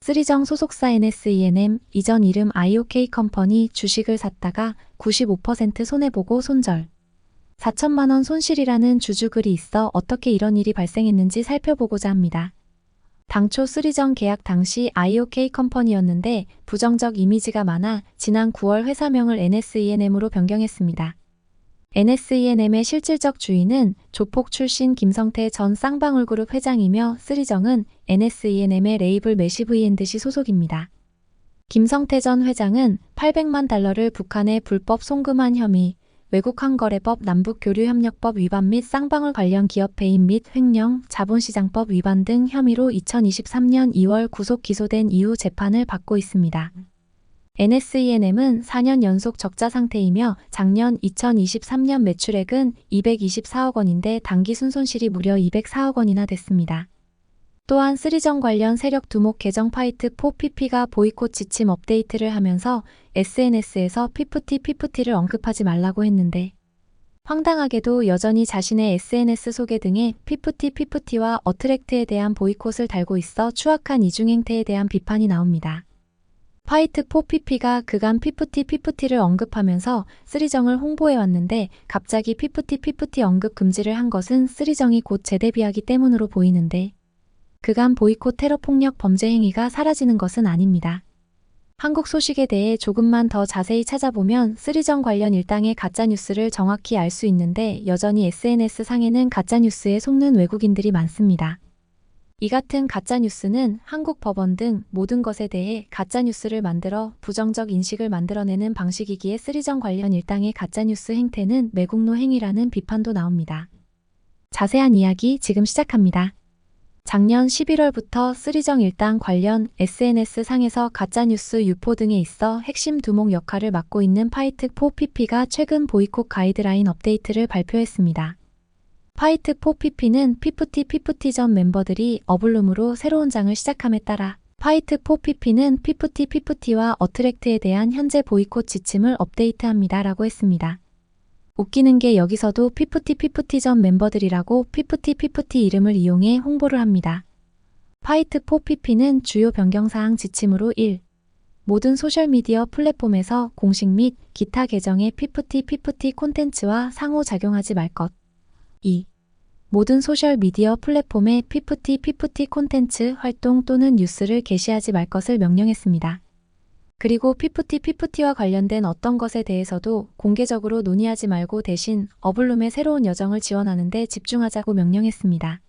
쓰리정 소속사 NSENM, 이전 이름 IOK 컴퍼니 주식을 샀다가 95% 손해보고 손절. 4천만 원 손실이라는 주주글이 있어 어떻게 이런 일이 발생했는지 살펴보고자 합니다. 당초 쓰리정 계약 당시 IOK 컴퍼니였는데 부정적 이미지가 많아 지난 9월 회사명을 NSENM으로 변경했습니다. NSENM의 실질적 주인은 조폭 출신 김성태 전 쌍방울그룹 회장이며 쓰리정은 NSENM의 레이블 매시브이앤드시 소속입니다. 김성태 전 회장은 800만 달러를 북한에 불법 송금한 혐의, 외국항거래법 남북교류협력법 위반 및 쌍방울 관련 기업 배임 및 횡령, 자본시장법 위반 등 혐의로 2023년 2월 구속 기소된 이후 재판을 받고 있습니다. NSENM은 4년 연속 적자 상태이며 작년 2023년 매출액은 224억 원인데 당기 순손실이 무려 204억 원이나 됐습니다. 또한 쓰리정 관련 세력 두목 계정 파이트4PP가 보이콧 지침 업데이트를 하면서 SNS에서 피프티를 언급하지 말라고 했는데 황당하게도 여전히 자신의 SNS 소개 등에 피프티와 어트랙트에 대한 보이콧을 달고 있어 추악한 이중행태에 대한 비판이 나옵니다. 파이트4PP가 그간 피프티를 언급하면서 쓰리정을 홍보해왔는데 갑자기 피프티 언급 금지를 한 것은 쓰리정이 곧 재데뷔하기 때문으로 보이는데 그간 보이콧 테러 폭력 범죄 행위가 사라지는 것은 아닙니다. 한국 소식에 대해 조금만 더 자세히 찾아보면 쓰리정 관련 일당의 가짜뉴스를 정확히 알 수 있는데 여전히 SNS상에는 가짜뉴스에 속는 외국인들이 많습니다. 이 같은 가짜뉴스는 한국 법원 등 모든 것에 대해 가짜뉴스를 만들어 부정적 인식을 만들어내는 방식이기에 쓰리정 관련 일당의 가짜뉴스 행태는 매국노 행위라는 비판도 나옵니다. 자세한 이야기 지금 시작합니다. 작년 11월부터 쓰리정 일당 관련 SNS상에서 가짜뉴스 유포 등에 있어 핵심 두목 역할을 맡고 있는 파이트4PP가 최근 보이콧 가이드라인 업데이트를 발표했습니다. 파이트4PP는 피프티 전 멤버들이 어블룸으로 새로운 장을 시작함에 따라 파이트4PP는 피프티와 어트랙트에 대한 현재 보이콧 지침을 업데이트합니다 라고 했습니다. 웃기는 게 여기서도 피프티 전 멤버들이라고 피프티 이름을 이용해 홍보를 합니다. 파이트4PP는 주요 변경사항 지침으로 1. 모든 소셜미디어 플랫폼에서 공식 및 기타 계정의 피프티 콘텐츠와 상호작용하지 말 것. 2. 모든 소셜미디어 플랫폼에 피프티 콘텐츠, 활동 또는 뉴스를 게시하지 말 것을 명령했습니다. 그리고 피프티와 관련된 어떤 것에 대해서도 공개적으로 논의하지 말고 대신 어블룸의 새로운 여정을 지원하는 데 집중하자고 명령했습니다.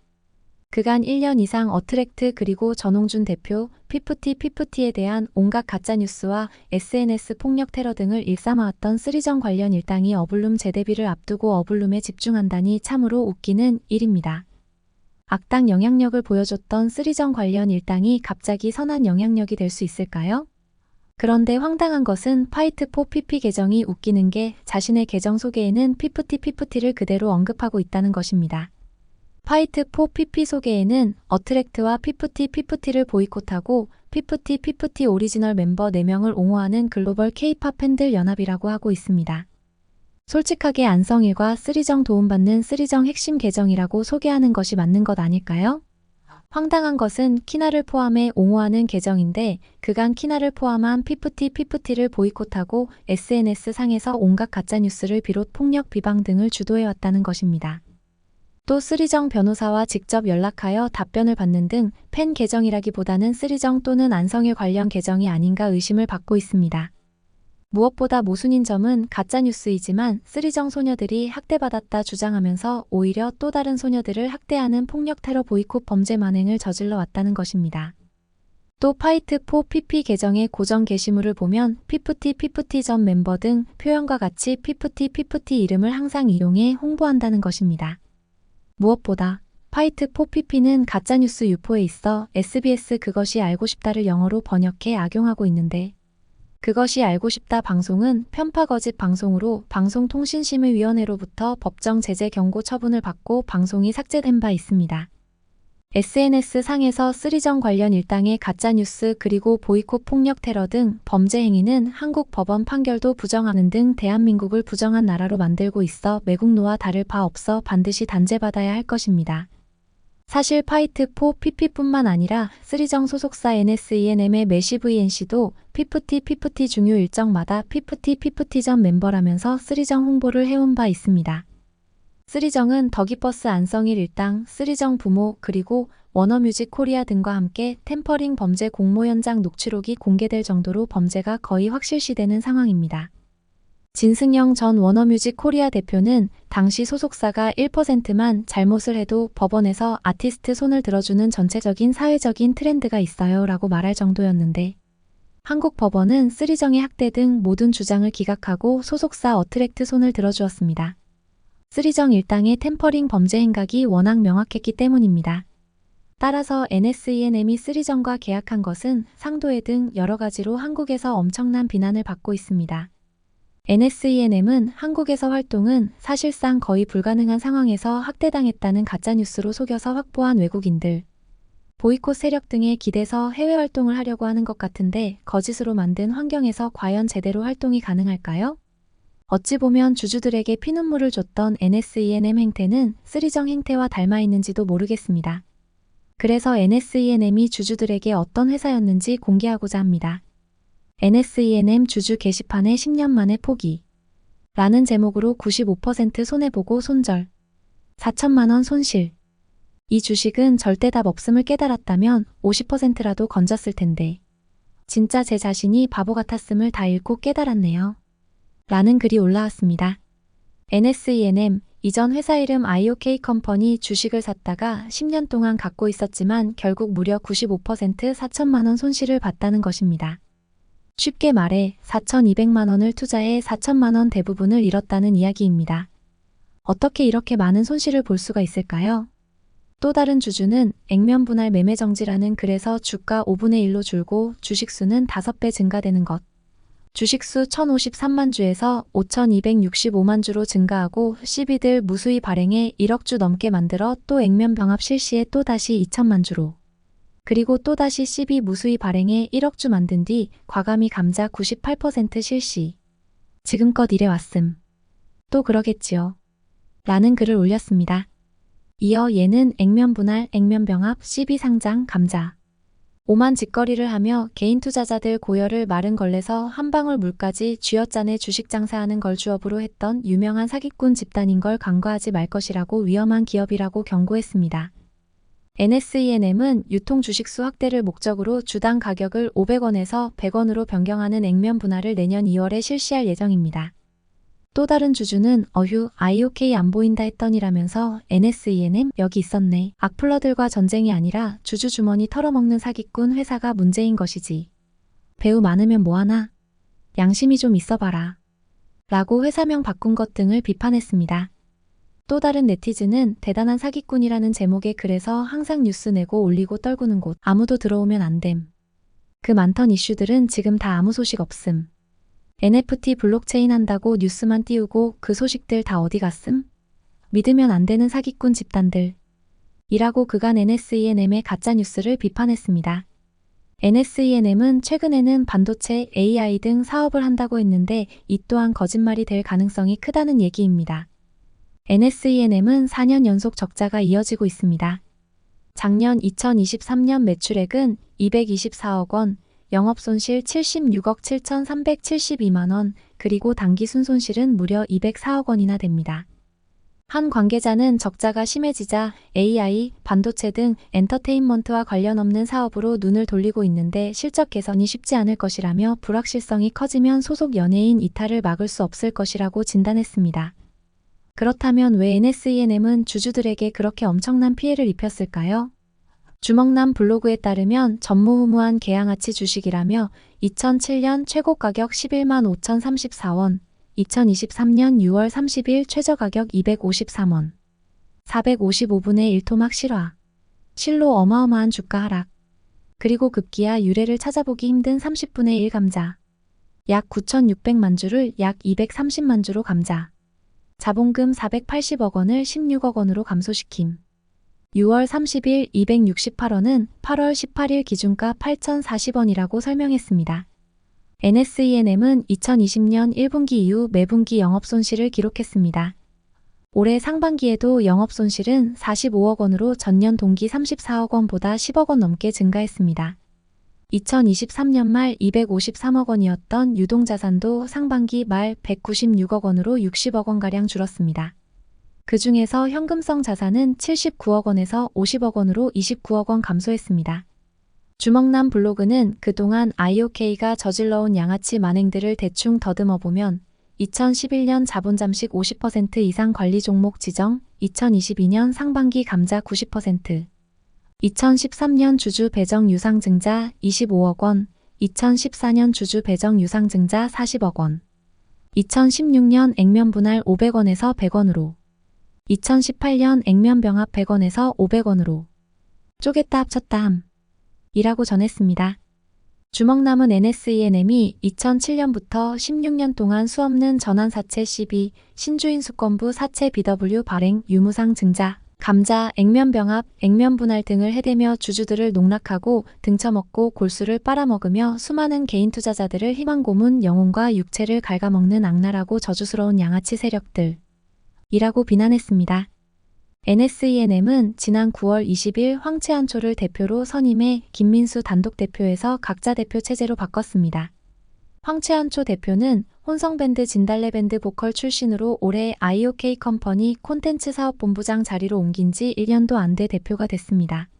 그간 1년 이상 어트랙트 그리고 전홍준 대표, 피프티에 대한 온갖 가짜뉴스와 SNS 폭력 테러 등을 일삼아왔던 쓰리정 관련 일당이 어블룸 재데뷔를 앞두고 어블룸에 집중한다니 참으로 웃기는 일입니다. 악당 영향력을 보여줬던 쓰리정 관련 일당이 갑자기 선한 영향력이 될 수 있을까요? 그런데 황당한 것은 파이트4PP 계정이 웃기는 게 자신의 계정 소개에는 피프티를 그대로 언급하고 있다는 것입니다. 파이트4PP 소개에는 어트랙트와 피프티를 보이콧하고 피프티 오리지널 멤버 4명을 옹호하는 글로벌 K-팝 팬들 연합이라고 하고 있습니다. 솔직하게 안성일과 쓰리정 도움받는 쓰리정 핵심 계정이라고 소개하는 것이 맞는 것 아닐까요? 황당한 것은 키나를 포함해 옹호하는 계정인데 그간 키나를 포함한 피프티를 보이콧하고 SNS상에서 온갖 가짜뉴스를 비롯 폭력 비방 등을 주도해왔다는 것입니다. 또 쓰리정 변호사와 직접 연락하여 답변을 받는 등 팬 계정이라기보다는 쓰리정 또는 안성일 관련 계정이 아닌가 의심을 받고 있습니다. 무엇보다 모순인 점은 가짜뉴스이지만 쓰리정 소녀들이 학대받았다 주장하면서 오히려 또 다른 소녀들을 학대하는 폭력 테러 보이콧 범죄 만행을 저질러 왔다는 것입니다. 또 파이트4PP 계정의 고정 게시물을 보면 피프티 전 멤버 등 표현과 같이 피프티 이름을 항상 이용해 홍보한다는 것입니다. 무엇보다 파이트4PP는 가짜뉴스 유포에 있어 SBS 그것이 알고 싶다를 영어로 번역해 악용하고 있는데 그것이 알고 싶다 방송은 편파 거짓 방송으로 방송통신심의위원회로부터 법정 제재 경고 처분을 받고 방송이 삭제된 바 있습니다. SNS상에서 쓰리정 관련 일당의 가짜뉴스 그리고 보이콧 폭력 테러 등 범죄 행위는 한국 법원 판결도 부정하는 등 대한민국을 부정한 나라로 만들고 있어 매국노와 다를 바 없어 반드시 단죄받아야 할 것입니다. 사실 파이트4 PP뿐만 아니라 쓰리정 소속사 NSENM의 메시 VNC도 피프티 중요 일정마다 피프티전 멤버라면서 쓰리정 홍보를 해온 바 있습니다. 쓰리정은 더기버스 안성일 일당, 쓰리정 부모 그리고 워너뮤직 코리아 등과 함께 템퍼링 범죄 공모 현장 녹취록이 공개될 정도로 범죄가 거의 확실시되는 상황입니다. 진승영 전 워너뮤직 코리아 대표는 당시 소속사가 1%만 잘못을 해도 법원에서 아티스트 손을 들어주는 전체적인 사회적인 트렌드가 있어요 라고 말할 정도였는데 한국 법원은 쓰리정의 학대 등 모든 주장을 기각하고 소속사 어트랙트 손을 들어주었습니다. 쓰리정 일당의 템퍼링 범죄 행각이 워낙 명확했기 때문입니다. 따라서 NSENM이 쓰리정과 계약한 것은 상도해 등 여러 가지로 한국에서 엄청난 비난을 받고 있습니다. NSENM은 한국에서 활동은 사실상 거의 불가능한 상황에서 학대당했다는 가짜뉴스로 속여서 확보한 외국인들, 보이콧 세력 등에 기대서 해외 활동을 하려고 하는 것 같은데 거짓으로 만든 환경에서 과연 제대로 활동이 가능할까요? 어찌 보면 주주들에게 피눈물을 줬던 NSENM 행태는 쓰리정 행태와 닮아 있는지도 모르겠습니다. 그래서 NSENM이 주주들에게 어떤 회사였는지 공개하고자 합니다. NSENM 주주 게시판에 10년 만에 포기 라는 제목으로 95% 손해보고 손절 4천만 원 손실. 이 주식은 절대 답 없음을 깨달았다면 50%라도 건졌을 텐데 진짜 제 자신이 바보 같았음을 다 읽고 깨달았네요. 라는 글이 올라왔습니다. NSENM 이전 회사 이름 IOK 컴퍼니 주식을 샀다가 10년 동안 갖고 있었지만 결국 무려 95% 4천만 원 손실을 봤다는 것입니다. 쉽게 말해 4,200만 원을 투자해 4천만 원 대부분을 잃었다는 이야기입니다. 어떻게 이렇게 많은 손실을 볼 수가 있을까요? 또 다른 주주는 액면 분할 매매 정지라는 글에서 주가 5분의 1로 줄고 주식수는 5배 증가되는 것. 주식수 1,053만 주에서 5,265만 주로 증가하고 시비들 무수히 발행해 1억 주 넘게 만들어 또 액면 병합 실시해 또다시 2천만 주로. 그리고 또다시 시비 무수히 발행해 1억 주 만든 뒤 과감히 감자 98% 실시. 지금껏 이래 왔음. 또 그러겠지요. 라는 글을 올렸습니다. 이어 얘는 액면 분할, 액면 병합, 시비 상장, 감자. 오만 짓거리를 하며 개인 투자자들 고열을 마른 걸레서 한 방울 물까지 쥐어짜내 주식 장사하는 걸 주업으로 했던 유명한 사기꾼 집단인 걸 간과하지 말 것이라고 위험한 기업이라고 경고했습니다. NSENM은 유통 주식수 확대를 목적으로 주당 가격을 500원에서 100원으로 변경하는 액면 분할을 내년 2월에 실시할 예정입니다. 또 다른 주주는 어휴 IOK 안 보인다 했더니라면서 NSENM 여기 있었네. 악플러들과 전쟁이 아니라 주주 주머니 털어먹는 사기꾼 회사가 문제인 것이지. 배우 많으면 뭐하나? 양심이 좀 있어봐라. 라고 회사명 바꾼 것 등을 비판했습니다. 또 다른 네티즌은 대단한 사기꾼이라는 제목의 글에서 항상 뉴스 내고 올리고 떨구는 곳 아무도 들어오면 안 됨. 그 많던 이슈들은 지금 다 아무 소식 없음. NFT 블록체인 한다고 뉴스만 띄우고 그 소식들 다 어디 갔음? 믿으면 안 되는 사기꾼 집단들. 이라고 그간 NSENM의 가짜뉴스를 비판했습니다. NSENM은 최근에는 반도체, AI 등 사업을 한다고 했는데 이 또한 거짓말이 될 가능성이 크다는 얘기입니다. NSENM은 4년 연속 적자가 이어지고 있습니다. 작년 2023년 매출액은 224억 원, 영업손실 76억 7,372만 원, 그리고 당기 순손실은 무려 204억 원이나 됩니다. 한 관계자는 적자가 심해지자 AI, 반도체 등 엔터테인먼트와 관련 없는 사업으로 눈을 돌리고 있는데 실적 개선이 쉽지 않을 것이라며 불확실성이 커지면 소속 연예인 이탈을 막을 수 없을 것이라고 진단했습니다. 그렇다면 왜 NSENM은 주주들에게 그렇게 엄청난 피해를 입혔을까요? 주먹남 블로그에 따르면 전무후무한 계양아치 주식이라며 2007년 최고 가격 11만 5,034원, 2023년 6월 30일 최저 가격 253원, 455분의 1 토막 실화, 실로 어마어마한 주가 하락, 그리고 급기야 유례를 찾아보기 힘든 30분의 1 감자, 약 9,600만 주를 약 230만 주로 감자, 자본금 480억 원을 16억 원으로 감소시킴. 6월 30일 268원은 8월 18일 기준가 8,040원이라고 설명했습니다. NSENM은 2020년 1분기 이후 매분기 영업손실을 기록했습니다. 올해 상반기에도 영업손실은 45억 원으로 전년 동기 34억 원보다 10억 원 넘게 증가했습니다. 2023년 말 253억 원이었던 유동자산도 상반기 말 196억 원으로 60억 원가량 줄었습니다. 그 중에서 현금성 자산은 79억 원에서 50억 원으로 29억 원 감소했습니다. 주먹남 블로그는 그동안 IOK가 저질러온 양아치 만행들을 대충 더듬어 보면 2011년 자본 잠식 50% 이상 관리 종목 지정, 2022년 상반기 감자 90%, 2013년 주주 배정 유상증자 25억 원, 2014년 주주 배정 유상증자 40억 원, 2016년 액면 분할 500원에서 100원으로, 2018년 액면 병합 100원에서 500원으로 쪼갰다 합쳤다 이라고 전했습니다. 주먹남은 NSENM이 2007년부터 16년 동안 수없는 전환사채 CB, 신주인 수권부 사채 BW 발행, 유무상 증자, 감자, 액면 병합, 액면 분할 등을 해대며 주주들을 농락하고 등쳐먹고 골수를 빨아먹으며 수많은 개인 투자자들을 희망고문 영혼과 육체를 갉아먹는 악랄하고 저주스러운 양아치 세력들 이라고 비난했습니다. NSENM은 지난 9월 20일 황채한초를 대표로 선임해 김민수 단독 대표에서 각자 대표 체제로 바꿨습니다. 황채한초 대표는 혼성밴드 진달래밴드 보컬 출신으로 올해 IOK 컴퍼니 콘텐츠 사업본부장 자리로 옮긴 지 1년도 안 돼 대표가 됐습니다.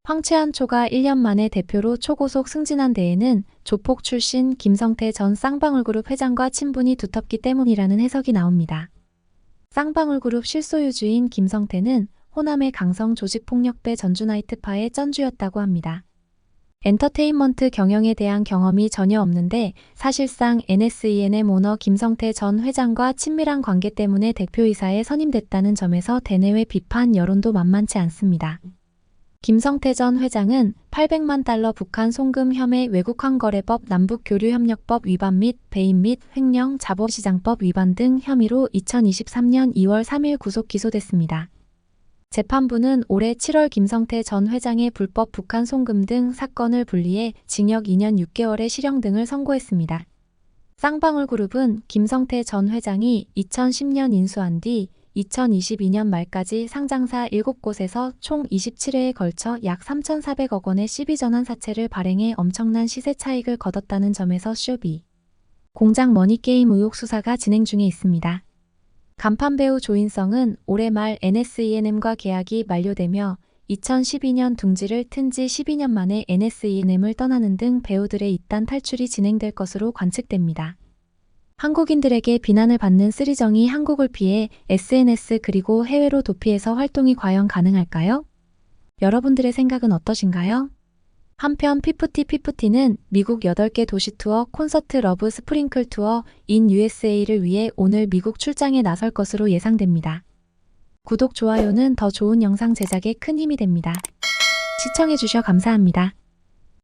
황채한초가 1년 만에 대표로 초고속 승진한 데에는 조폭 출신 김성태 전 쌍방울그룹 회장과 친분이 두텁기 때문이라는 해석이 나옵니다. 쌍방울그룹 실소유주인 김성태는 호남의 강성 조직폭력배 전주나이트파의 쩐주였다고 합니다. 엔터테인먼트 경영에 대한 경험이 전혀 없는데 사실상 NSENM 오너 김성태 전 회장과 친밀한 관계 때문에 대표이사에 선임됐다는 점에서 대내외 비판 여론도 만만치 않습니다. 김성태 전 회장은 800만 달러 북한 송금 혐의 외국환거래법 남북교류협력법 위반 및 배임 및 횡령 자본시장법 위반 등 혐의로 2023년 2월 3일 구속 기소됐습니다. 재판부는 올해 7월 김성태 전 회장의 불법 북한 송금 등 사건을 분리해 징역 2년 6개월의 실형 등을 선고했습니다. 쌍방울그룹은 김성태 전 회장이 2010년 인수한 뒤 2022년 말까지 상장사 7곳에서 총 27회에 걸쳐 약 3,400억 원의 CB전환 사채를 발행해 엄청난 시세 차익을 거뒀다는 점에서 쇼비 공장 머니게임 의혹 수사가 진행 중에 있습니다. 간판 배우 조인성은 올해 말 NSENM과 계약이 만료되며 2012년 둥지를 튼 지 12년 만에 NSENM을 떠나는 등 배우들의 잇단 탈출이 진행될 것으로 관측됩니다. 한국인들에게 비난을 받는 쓰리정이 한국을 피해 SNS 그리고 해외로 도피해서 활동이 과연 가능할까요? 여러분들의 생각은 어떠신가요? 한편 피프티는 미국 8개 도시 투어 콘서트 러브 스프링클 투어 인 USA를 위해 오늘 미국 출장에 나설 것으로 예상됩니다. 구독, 좋아요는 더 좋은 영상 제작에 큰 힘이 됩니다. 시청해주셔 감사합니다.